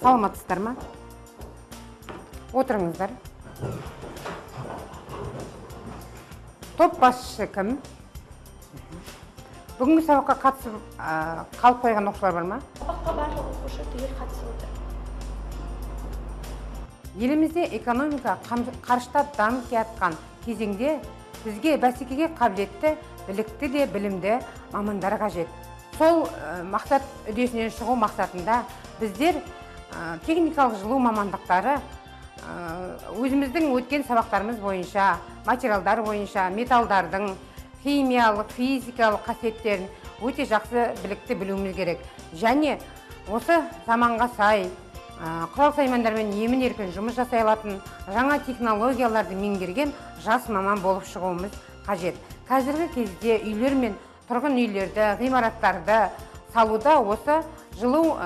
Саламатсыздар ма? Отырыңыздар. Топ басшысы кім? Бүгінгі сабаққа қатысып қалып қойған оқушылар бар ма? Сабаққа барлық оқушы түгел қатысып отыр. Елімізде экономика қарыштап дамып жатқан кезеңде бізге бәсекеге қабілетті, білікті де білімді мамандар қажет. Сол мақсат үдесінен шығу мақсатында біздер техникалық жылу мамандықтары өзіміздің өткен сабақтарымыз бойынша, материалдар бойынша, металдардың химиялық, физикалық қасиеттерін өте жақсы білікті білуіміз керек. Және осы заманға сай, құрал-саймандармен емін-еркін жұмыс жасай алатын жаңа технологияларды меңгерген жас маман болып шығуымыз қажет. Қазіргі кезде үйлер мен тұрғын үйлерді, ғимараттарды салуда осы жылу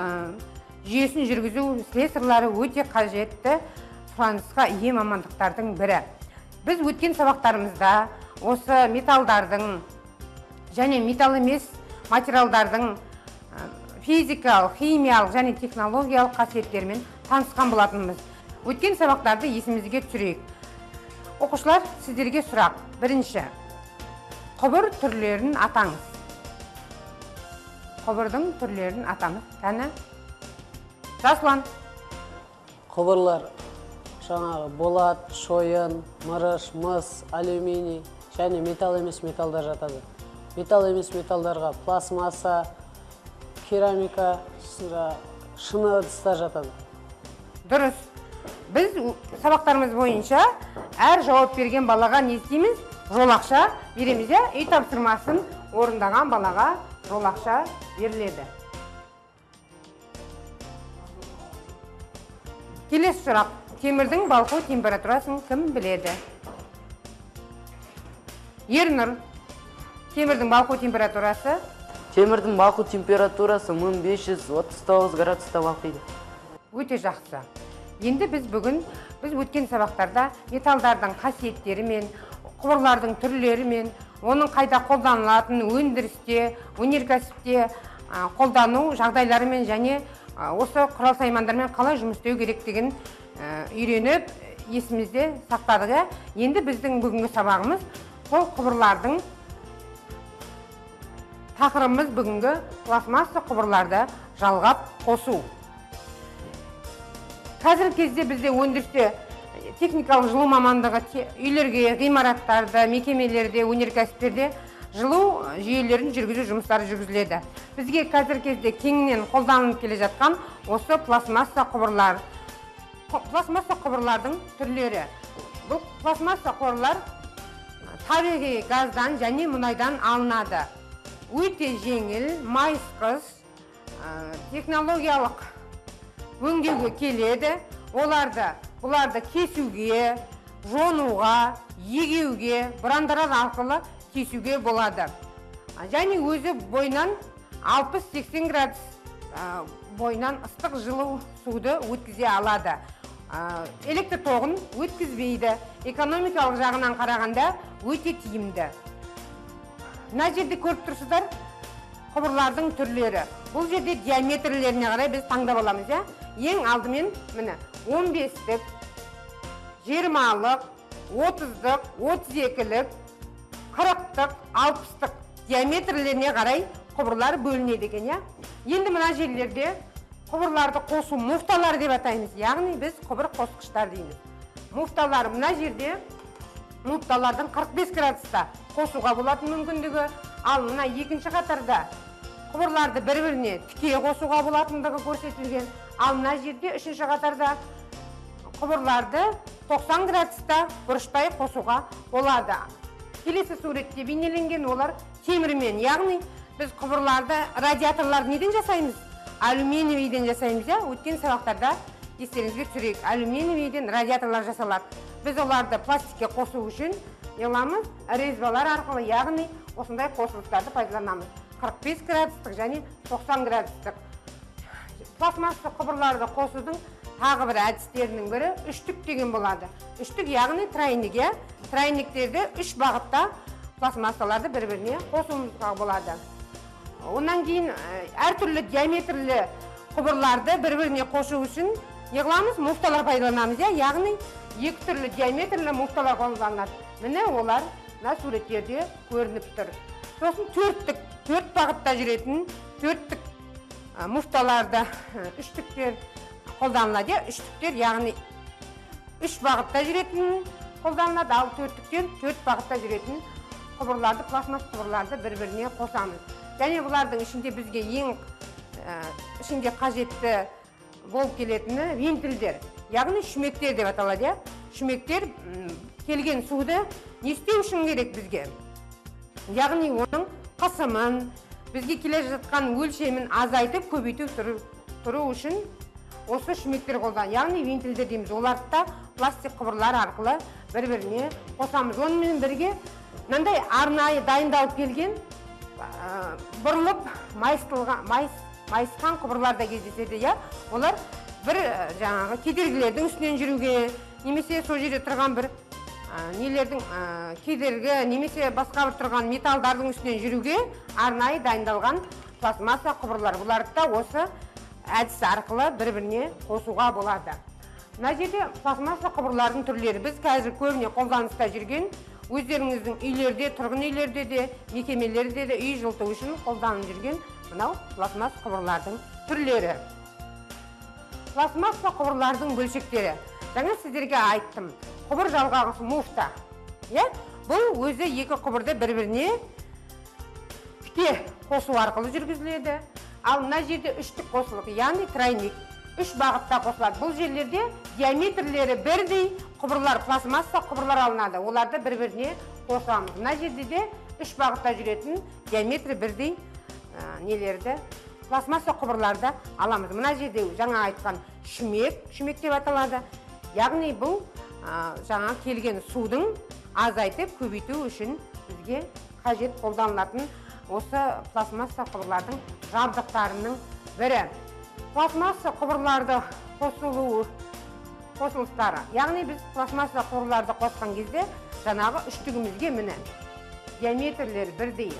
жүйесін жүргізу слесарлары өте қажетті сұранысқа ие мамандықтардың бірі. Біз өткен сабақтарымызда осы металдардың және металл емес материалдардың физикалық, химиялық және технологиялық қасиеттерімен танысқан болатынбыз. Өткен сабақтарды есімізге түсірейік. Оқушылар, сіздерге сұрақ. Бірінші, құбыр түрлерін атаңыз. Құбырдың түрлерін атаңыз. Кәні? Жасұлан. Құбырлар жаңағы болат, шойын, мырыш, мыс, алюминий және металл емес металдар жатады. Металл емес металдарға пластмасса, керамика, шыны ыдыстар жатады. Дұрыс. Біз сабақтарымыз бойынша әр жауап берген балаға не істейміз? Жолақша береміз. Үй тапсырмасын орындаған балаға жолақша беріледі. Келесі сұрақ. Темірдің балқу температурасын кім біледі? Ернұр. Темірдің балқу температурасы? Темірдің балқу температурасы 1539 градуста балқиды. Өте жақсы. Енді біз өткен сабақтарда металдардың қасиеттері мен, құбырлардың түрлері мен, оның қайда қолданылатын өндірісте, өнеркәсіпте қолдану жағдайлары мен және осы құрал-саймандармен қалай жұмыс істеу керектігін үйреніп, есімізде сақтадық. Енді біздің бүгінгі сабағымыз сол құбырлардың тақырыбымыз бүгінгі пластмасса құбырларды жалғап қосу. Қазіргі кезде бізде өндірісте техникалық жылу мамандығы үйлерге, ғимараттарда, мекемелерде, өнеркәсіптерде жылу жүйелерін жүргізу жұмыстары жүргізіледі. Бізге қазіргі кезде кеңінен қолданылып келе жатқан осы пластмасса құбырлар. Пластмасса құбырлардың түрлері. Бұл пластмасса құбырлар табиғи газдан және мұнайдан алынады. Өте жеңіл, майысқыш, технологиялық өңдеуге келеді. Бұларды кесуге, жонуға, егеуге, бұрандарар арқылы кесуге болады. Және өзі бойынан 60-80 градус бойынан ыстық жылу суды өткізе алады. Электр тоғын өткізбейді. Экономикалық жағынан қарағанда өте тиімді. Мына жерде көріп тұрсыздар құбырлардың түрлері. Бұл жерде диаметрлеріне қарай біз таңдап аламыз. Ең алдымен 15-лік, 20-лық, 30-лық, 32-лік, 40-лық, 60-лық диаметрлеріне қарай құбырлар бөлінеді екен. Енді мына жерлерде құбырларды қосу муфталар деп атаймыз. Яғни біз құбыр қосқыштар дейміз. Муфталар мына жерде муфталардың 45 градуста қосуға болатын мүмкіндігі, ал мына екінші қатарда құбырларды бір-біріне тіке қосуға болатындығы көрсетілген. Ал мына жерде үшінші қатарда құбырларды 90 градуста бұрыштай қосуға болады. Келесі суретте бейнеленген олар темірмен, яғни біз құбырларды, радиаторларды неден жасаймыз? Алюминиевийден жасаймыз. Өткен сабақтарда естеріңізге түсірейік. Алюминиевийден радиаторлар жасалады. Біз оларды пластикке қосу үшін еламыз резьбалар арқылы, яғни осындай қосылыстарды пайдаланамыз. 45 градустық және 90 градустық. Пластмасса құбырларды қосудың тағы бір әдістерінің бірі үштік деген болады. Үштік яғни тройник. Тройниктерді үш бағытта пластмассаларды бір-біріне қосуымызға болады. Онан кейін әртүрлі диаметрлі құбырларды бір-біріне қошу үшін не қыламыз? Муфталар пайдаланамыз, яғни екі түрлі диаметрлі муфталар қолданылады. Міне олар мына суреттерде көрініп тұр. Сосын төрт бағытта жүретін төрттік муфталарды үштіктер қолданылады. Үштіктер яғни үш бағытта жүретін қолданылады, ал төрттіктер төрт бағытта жүретін құбырларды, пластмасс құбырларды бір-біріне қосамыз. Және бұлардың ішінде бізге ең ішінде қажетті болып келетіні вентильдер, яғни шүмектер деп аталады. Шүмектер келген суды не істеу үшін керек бізге? Яғни оның қысымын, бізге келе жатқан өлшемін азайтып, көбейту тұру үшін осы шүмектер қолданылады. Яғни вентильдер дейміз. Оларды да пластик құбырлар арқылы бір-біріне қосамыз. Онымен бірге мынандай арнайы дайындалып келген бұрылып майысқан құбырлар да кездеседі. Олар бір жаңағы кедергілердің үстінен жүруге, немесе сол жерде тұрған бір нелердің кедергі, немесе басқа бір тұрған металдардың үстінен жүруге арнайы дайындалған пластмасса құбырлар. Бұларды да осы әдіс арқылы бір-біріне қосуға болады. Мына жерде пластмасса құбырлардың түрлері. Біз қазір көбіне қолданыста жүрген, өздеріңіздің үйлерде, тұрғын үйлерде де, мекемелерде де үй жылыту үшін қолданып жүрген мынау пластмасса құбырлардың түрлері. Пластмасса құбырлардың бөлшектері. Жаңа сіздерге айттым. Құбыр жалғағышы муфта. Бұл өзі екі құбырды бір-біріне күте қосу арқылы жүргізіледі. Ал мына жерде үштік қосылық, яғни тройник, үш бағытта қосылады. Бұл жерлерде диаметрлері бірдей құбырлар, пластмасса құбырлар алынады. Оларды бір-біріне қосамыз. Мына жерде де үш бағытта жүретін диаметрі бірдей нелерді, пластмасса құбырларды аламыз. Мына жерде жаңа айтқан шүмек деп аталады. Яғни бұл жаңа келген судың азайтып көбейту үшін бізге қажет қолданылатын осы пластмасса құбырлардың жабдықтарының бірі. Пластмасса құбырларды қосылыстары. Яғни біз пластмасса құбырларды қосқан кезде жаңағы үштігімізге міне диаметрлері бірдей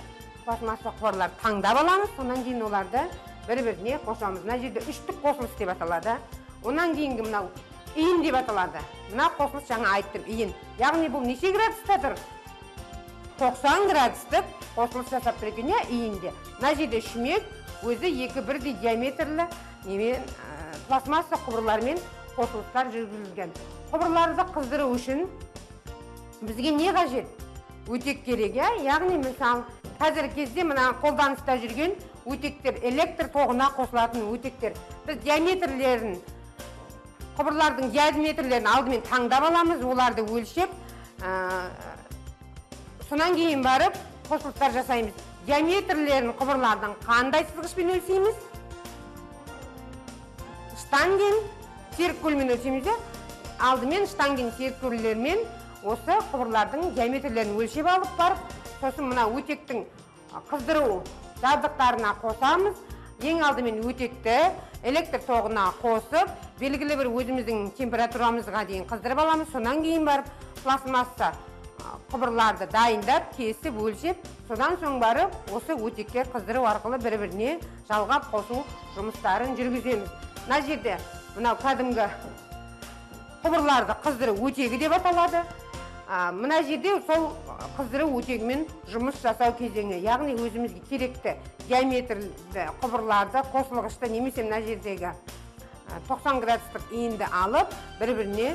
пластмасса құбырларды таңдап аламыз, сонан кейін оларды бір-біріне қосамыз. Мына жерде үштік қосылыс деп аталады. Онан кейінгі мынау иін деп аталады. Мына қосылыс жаңа айттым, иін. Яғни бұл неше градуста тұр? 90 градустық қосылыс жасап тұр екен, иінде. Мына жерде шүмек өзі екі бірдей диаметрлі пластмасса құбырлармен қосылыстар жүргізілген. Құбырларды қыздыру үшін бізге не қажет? Өтек керек, яғни мысалы қазіргі кезде мына қолданыста жүрген өтектер, электр тоғына қосылатын өтектер. Біз диаметрлерін, құбырлардың диаметрлерін алдымен таңдап аламыз, оларды өлшеп, сонан кейін барып қосылыстар жасаймыз. Диаметрлерін құбырлардың қандай сызғышпен өлшейміз? Штанген, циркульмен өлшейміз. Алдымен штанген, циркульлермен осы құбырлардың диаметрлерін өлшеп алып барып, сосын мына өтектің қыздыру жабдықтарына қосамыз. Ең алдымен өтекті электр тоғына қосып, белгілі бір өзіміздің температурамызға дейін қыздырып аламыз. Сонан кейін барып пластмасса құбырларды дайындап, кесіп, өлшеп, содан соң барып осы өтектер қыздыру арқылы бір-біріне жалғап қосу жұмыстарын жүргіземіз. Мына жерде мынау кәдімгі құбырларды қыздыру өтегі деп аталады. Мына жерде сол қыздыру өтегімен жұмыс жасау кезеңі, яғни өзімізге керекті диаметрлі құбырларды, қосылғышты немесе мына жердегі 90 градустық иінді алып, бір-біріне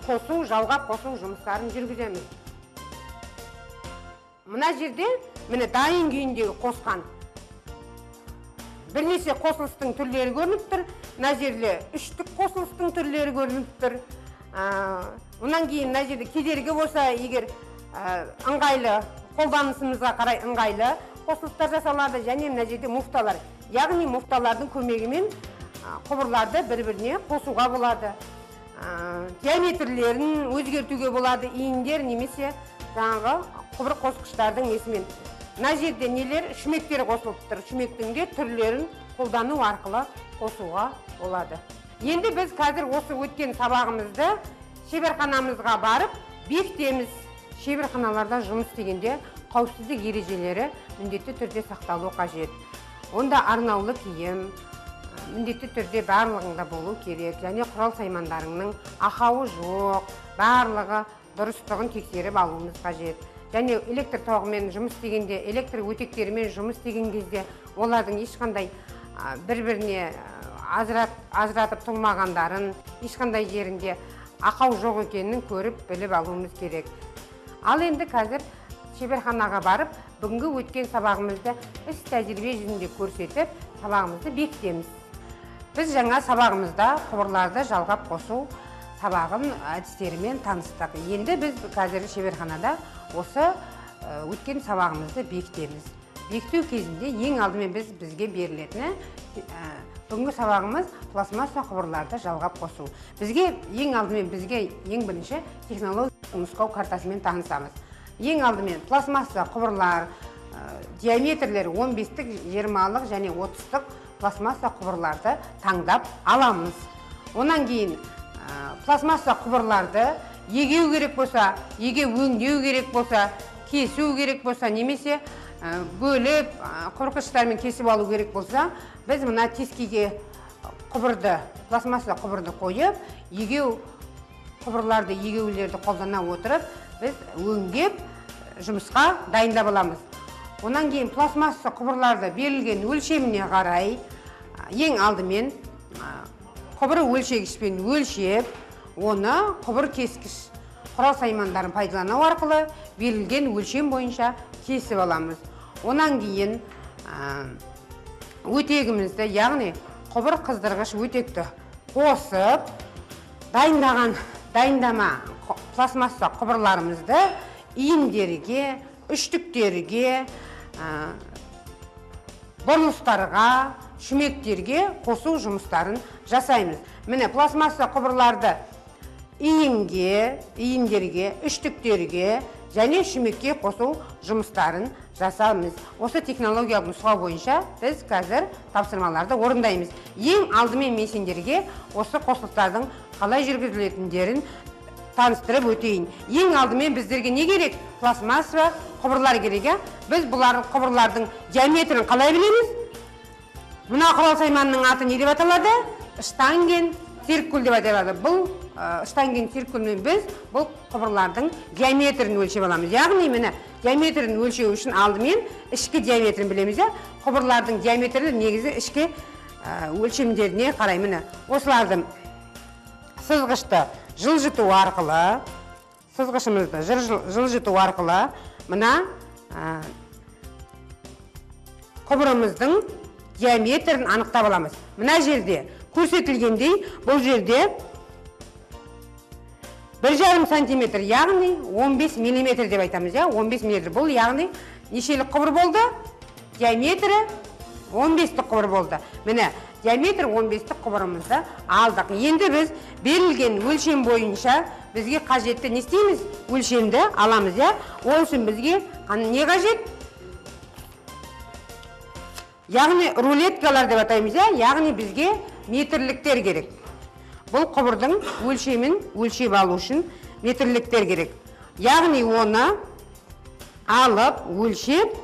қосу, жалғап қосу жұмыстарын жүргіземіз. Мына жерде міне дайын күйіндегі қосқан бірнеше қосылыстың түрлері көрініп тұр. Мына жерде үштік қосылыстың түрлері көрініп тұр. Онан кейін мына жерде кедергі болса, егер ыңғайлы, қолданысымызға қарай ыңғайлы қосылыстар жасалады. Және мына жерде муфталар, яғни муфталардың көмегімен құбырларды бір-біріне қосуға болады. Диаметрлерін өзгертуге болады, иіндер немесе жаңағы құбыр қосқыштардың есімен. Мына жерде нелер? Шүмектер қосылып тұр. Шүмектің де түрлерін қолдану арқылы қосуға болады. Енді біз қазір осы өткен сабағымызды шеберханамызға барып бекітеміз. Шеберханаларда жұмыс істегенде қауіпсіздік ережелері міндетті түрде сақталу қажет. Онда арнаулы киім, міндетті түрде барлығында болу керек, және құрал саймандарының ақауы жоқ, барлығы дұрыстығын тексеріп алуымыз қажет. Және электр тоғымен жұмыс істегенде, электр өтектерімен жұмыс істеген кезде олардың ешқандай бір-біріне ажыратып тұрмағандарын, ешқандай жерінде ақау жоқ екенін көріп біліп алуымыз керек. Ал енді қазір шеберханаға барып, бүгінгі өткен сабағымызды іс тәжірибе жүзінде көрсетіп, сабағымызды бекітеміз. Біз жаңа сабағымызда құбырларды жалғап қосу сабағын әдістерімен таныстық. Енді біз қазір шеберханада осы өткен сабағымызды бекітеміз. Бекіту кезінде ең алдымен бізге берілетіні бүгінгі сабағымыз пластмасса құбырларды жалғап қосу. Ең алдымен бізге ең бірінші технологиялық нұсқау картасымен танысамыз. Ең алдымен пластмасса құбырлар, диаметрлері 15-тік, 20-лық және 30-тық пластмасса құбырларды таңдап аламыз. Онан кейін пластмасса құбырларды егеу керек болса, өңдеу керек болса, кесу керек болса, немесе бөліп, қорқыштармен кесіп алу керек болса, біз мына тескиге пластмасса құбырды қойып, құбырларды, егеулерді қолдана отырып, біз өңдеп жұмысқа дайындап аламыз. Онан кейін пластмасса құбырларды берілген өлшеміне қарай, ең алдымен құбыр өлшегішпен өлшеп, оны құбыр кескіш құрал саймандарын пайдалану арқылы берілген өлшем бойынша кесіп аламыз. Онан кейін өтегімізді, яғни құбыр қыздырғыш өтекті қосып, дайындама пластмасса құбырларымызды иіндерге, үштіктерге, бұрылыстарға, шүмектерге қосу жұмыстарын жасаймыз. Міне пластмасса құбырларды иіндерге, үштіктерге және шүмекке қосу жұмыстарын жасаймыз. Осы технологиялық нұсқау бойынша біз қазір тапсырмаларды орындаймыз. Ең алдымен мен сендерге осы қосылыстардың қалай жүргізілетіндерін таныстырып өтейін. Ең алдымен біздерге не керек? Пластмасса құбырлар керек. Біз құбырлардың диаметрін қалай білеміз? Мына құрал сайманның аты не деп аталады? Штанген циркуль деп аталады. Бұл штанген циркульмен біз бұл құбырлардың диаметрін өлшеп аламыз. Яғни мені диаметрін өлшеу үшін алдымен ішкі диаметрін білеміз. Құбырлардың диаметрі негізі ішкі өлшемдеріне қарай. Міне осылардың сызғышты жылжыту арқылы, мына құбырымыздың диаметрін анықтап аламыз. Мына жерде көрсетілгендей, бұл жерде 1,5 сантиметр, яғни 15 миллиметр деп айтамыз. 15 миллиметр бұл, яғни нешелік құбыр болды? Диаметрі 15-тік құбыр болды. Міне, диаметр 15-тік құбырымызды алдық. Енді біз берілген өлшем бойынша бізге қажетті не істейміз? Өлшемді аламыз. Ол үшін бізге не қажет? Яғни рулеткалар деп атаймыз. Яғни бізге метрліктер керек. Бұл құбырдың өлшемін өлшеп алу үшін метрліктер керек. Яғни оны алып, өлшеп,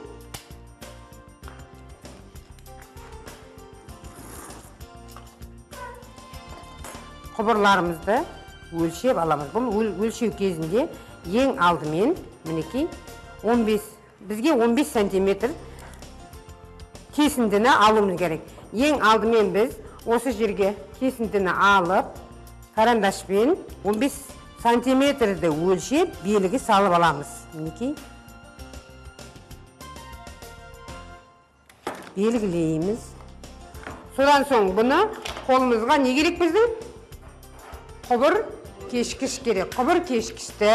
құбырларымызды өлшеп аламыз. Бұл өлшеу кезінде ең алдымен мінекей бізге 15 сантиметр кесіндіні алуымыз керек. Ең алдымен біз осы жерге кесіндіні алып, карандашпен 15 сантиметрді өлшеп, белгі салып аламыз. Мінекей. Белгілейміз. Содан соң бұны қолымызға не керек біздің? Құбыр кешкіш керек. Құбыр кешкішті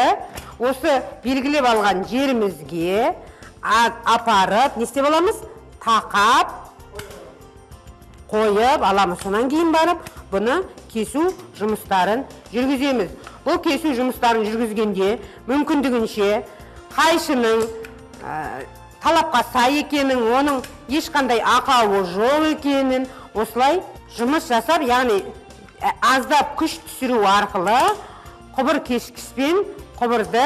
осы белгілеп алған жерімізге апарып, не істеп аламыз? Тақап, қойып аламыз. Сонан кейін барып, бұны кесу жұмыстарын жүргіземіз. Бұл кесу жұмыстарын жүргізгенде мүмкіндігінше қайшының талапқа сай екенін, оның ешқандай ақауы жоқ екенін осылай жұмыс жасап, яғни аздап күш түсіру арқылы құбыр кескішпен құбырды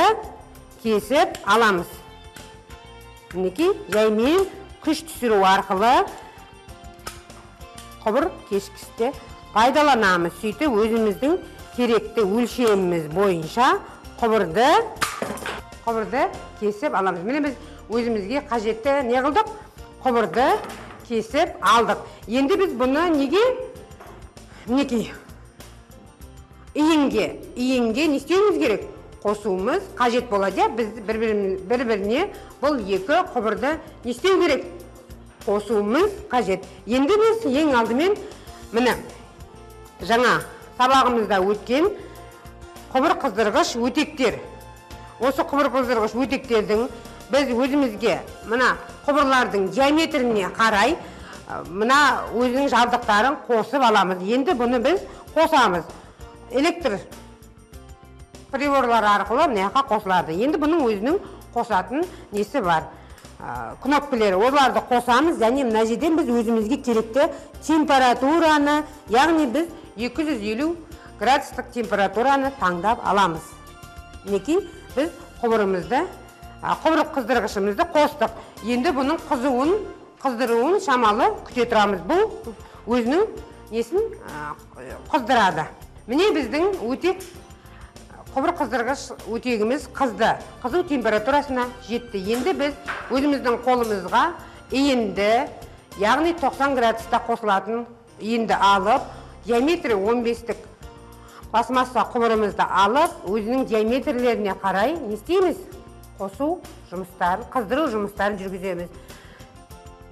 кесіп аламыз. Мінекей, жаймен күш түсіру арқылы құбыр кескіште пайдаланамыз. Сөйтіп өзіміздің керекті өлшеміміз бойынша құбырды кесіп аламыз. Міне біз өзімізге қажетті не қылдық? Құбырды кесіп алдық. Енді біз бұны неге? Мінекей. Иінге не істеуіміз керек? Қосуымыз қажет болады. Біз бір-біріне бұл екі құбырды не істеу керек? Қосуымыз қажет. Енді біз ең алдымен міне жаңа сабағымызда өткен құбыр қыздырғыш өтектер. Осы құбыр қыздырғыш өтектердің біз өзімізге мына құбырлардың диаметріне қарай мына өзінің жабдықтарын қосып аламыз. Енді бұны біз қосамыз. Электр приборлар арқылы мынақа қосылады. Енді бұның өзінің қосатын несі бар? Кнопкалары. Оларды қосамыз, және мына жерден біз өзімізге керекті температураны, яғни біз 250 градустық температураны таңдап аламыз. Мінекей біз құбыр қыздырғышымызды қостық. Енді бұның қыздыруын шамалы күте тұрамыз. Бұл өзінің несін қыздырады. Міне біздің құбыр қыздырғыш өтегіміз қызды. Қызу температурасына жетті. Енді біз өзіміздің қолымызға иінді, яғни 90 градуста қосылатын иінді алып, диаметрі 15-тік пластмасса құбырымызды алып, өзінің диаметрлеріне қарай не істейміз? Қосу жұмыстарын, қыздыру жұмыстарын жүргіземіз.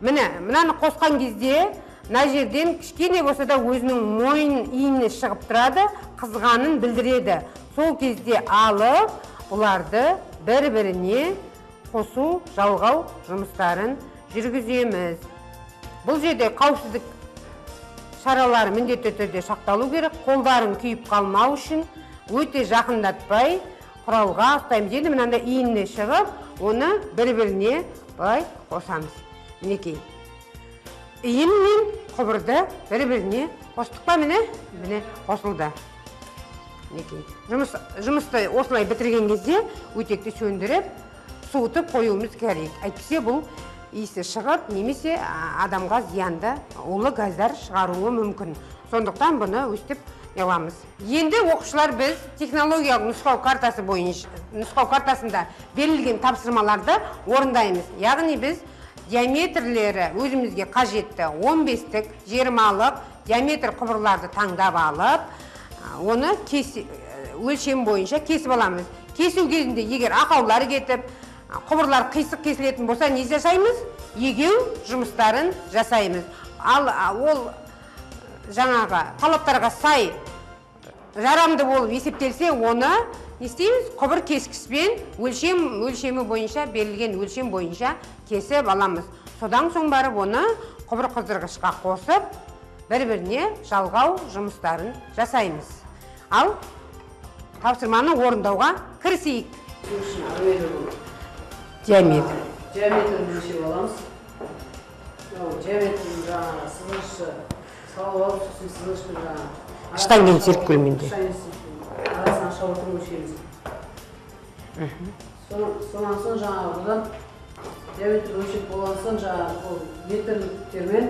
Мынаны қосқан кезде мына жерден кішкене болса да өзінің мойын иіні шығып тұрады, қызғанын білдіреді. Сол кезде алып, оларды бір-біріне қосу, жалғау жұмыстарын жүргіземіз. Бұл жерде қауіпсіздік шаралары міндетті түрде сақталу керек. Қолдарын күйіп қалмау үшін өте жақындатпай құралға ұстаймыз. Енді мынандай иініне шығып, оны бір-біріне бай қосамыз. Мінекей. Иін мен құбырды бір-біріне қостық па? Міне қосылды. Жұмысты осылай бітірген кезде өтекті сөндіріп, суытып қоюымыз керек. Әйтпесе бұл иісі шығып, немесе адамға зиянды улы газдар шығаруы мүмкін. Сондықтан бұны өстіп аламыз. Енді оқушылар біз технологиялық нұсқау картасында берілген тапсырмаларды орындаймыз. Яғни біз диаметрлері өзімізге қажетті 15-тік, 20-лық диаметр құбырларды таңдап алып, оны өлшем бойынша кесіп аламыз. Кесу кезінде егер ақаулар кетіп, құбырлар қисық кесілетін болса, не жасаймыз? Егеу жұмыстарын жасаймыз. Ал ол жаңағы талаптарға сай жарамды болып есептелсе, оны не істейміз? Құбыр кескішпен өлшемі бойынша, берілген өлшем бойынша кесіп аламыз. Содан соң барып оны құбыр қыздырғышқа қосып, бір-біріне жалғау жұмыстарын жасаймыз. Ал тапсырманы орындауға кірісейік. Диаметр. Диаметрін өлшеп аламыз. Диаметрін жаңағы сызғышы салып алып, сосын сызғышпен жаңағы Аштан кейін серіккөлменде. Арасынан шауытын өлшейміз. Сонан соң жаңағы бұдан диаметр өлшеп болған соң жаңағы метрліктермен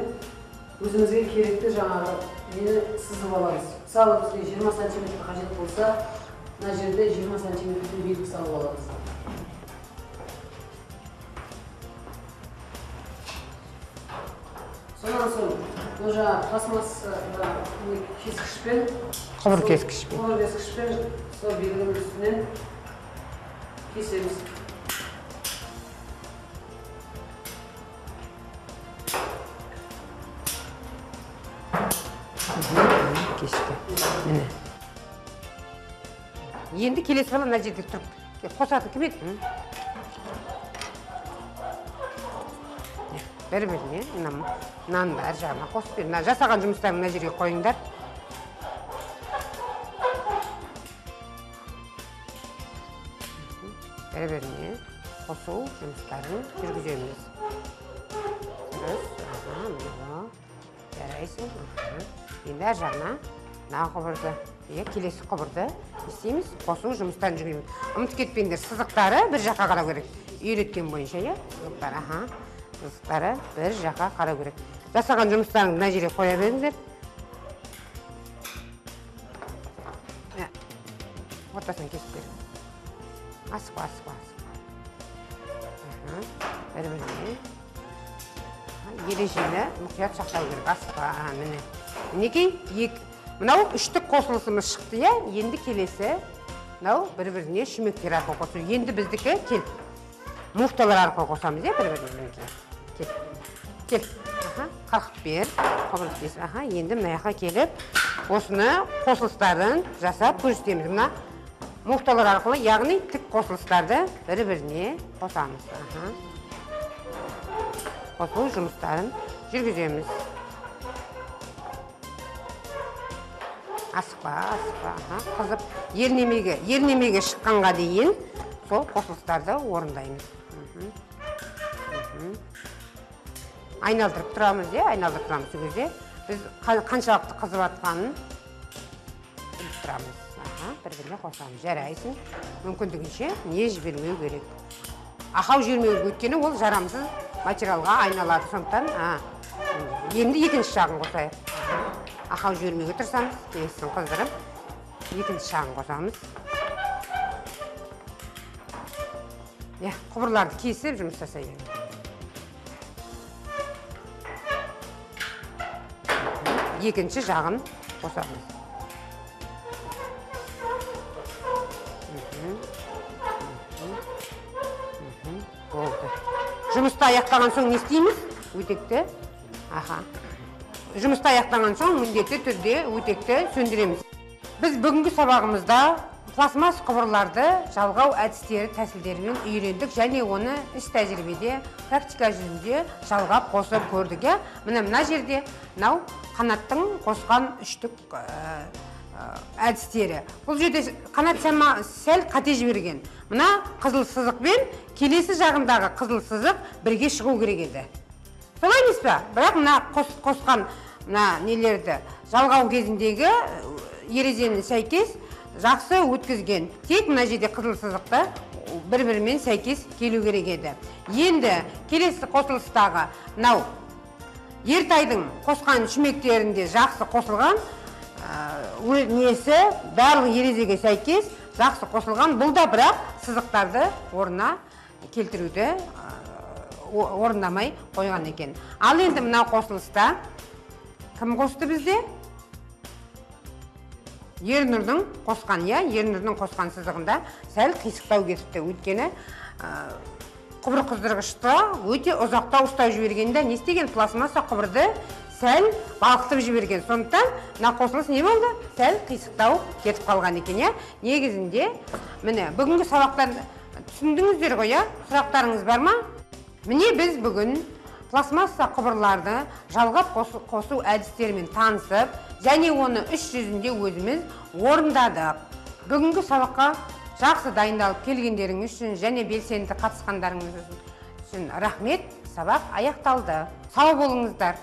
өзімізге керекті жаңағы нені сызып аламыз. Мысалы бізге 20 см қажет болса, мына жерде 20 см белгі салып аламыз. Сонан соң бұл жаңағы пластмасса кескішпен, Құбыр кескішпен сол белгінің үстінен кесеміз. Енді келесі бала мына жерде тұрып, қосатын кім еді? Бір-біріне, мынаны әр жағына қосып бер. Жасаған жұмыстарын мына жерге қойыңдар. Бір-біріне қосу жұмыстарын жүргіземіз. Жарайсың. Енді әр жағына құбырды, келесі құбырды істейміз, қосу жұмыстарын жүргіземіз. Ұмытып кетпеңдер, сызықтары бір жаққа қарау керек. Үйреткен бойынша, сызықтары бір жаққа қарау керек. жасаған жұмыстарыңды мына жерге қоя беріңдер. Ортасынан кесіп беріңіз. Асықпа. Бір-біріне. Ережені мұқият сақтау керек. Асықпа. Міне. Мінекей, мынау үштік қосылысымыз шықты, я? Енді келесі. Мынау бір-біріне шүмектер арқылы қосу. Енді біздікі кел. Муфталар арқылы қосамыз, я? Бір-біріне. Кел. Қалқып бер. Қобылып бес. Енді мынаяққа келіп, осыны қосылыстарын жасап көрсетеміз. Мына муфталар арқылы, яғни тік қосылыстарды бір-біріне қосамыз. Қосылу жұмыстарын жүргіземіз. Асықпа. Қызып, ернемеге шыққанға дейін сол қосылыстарды орындаймыз. Айналдырып тұрамыз, айналдырып тұрамыз сол кезде. Біз қаншалықты қызып атқанын біліп тұрамыз. Бір-біріне қосамыз. Жарайсын. Мүмкіндігінше не жібермеу керек. Ақау жібермеу өткені ол жарамсыз материалға айналады. Сондықтан енді екінші жағын қосайық. Ақау жібермеуге тырысамыз. Есін қыздырып, екінші жағын қосамыз. Құбырларды кесіп жұмыс жасаймыз. Екінші жағын қосамыз. Жұмысты аяқтаған соң не істейміз? Өтекті. Жұмысты аяқтаған соң міндетті түрде өтекті сөндіреміз. Біз бүгінгі сабағымызда пластмасс құбырларды жалғау әдістері, тәсілдерімен үйрендік, және оны іс тәжірибеде, практика жүзінде жалғап қосып көрдік. Мына жерде қанаттың қосқан үштік әдістері. Бұл жерде қанат сәл қате жіберген. Мына қызыл сызықпен келесі жағындағы қызыл сызық бірге шығу керек еді. Солай емес пе? Бірақ мына қосқан нелерді жалғау кезіндегі ережені сәйкес жақсы өткізген. Тек мына жерде қызыл сызықты бір-бірімен сәйкес келу керек еді. Енді келесі қосылыстағы мынау ертайдың қосқан шүмектерінде жақсы қосылған несі барлық ережеге сәйкес жақсы қосылған. Бұл да бірақ сызықтарды орнына келтіруді орындамай қойған екен. Ал енді мына қосылыста кім қосты бізде? Ернұрдың қосқан, Ернұрдың қосқан сызығында сәл қисықтау кетіпті. Өйткені құбыр қыздырғышты өте ұзақтау ұстау жібергенде не істеген? Пластмасса құбырды сәл балқытып жіберген. Сондықтан мына қосылыс не болды? Сәл қисықтау кетіп қалған екен. Негізінде міне бүгінгі сабақтарды түсіндіңіздер ғой, сұрақтарыңыз бар ма? Міне біз бүгін пластмасса құбырларды жалғап қосу әдістерімен танысып, және оны іс жүзінде өзіміз орындадық. Бүгінгі сабаққа жақсы дайындалып келгендеріңіз үшін және белсенді қатысқандарыңыз үшін рахмет. Сабақ аяқталды. Сау болыңыздар.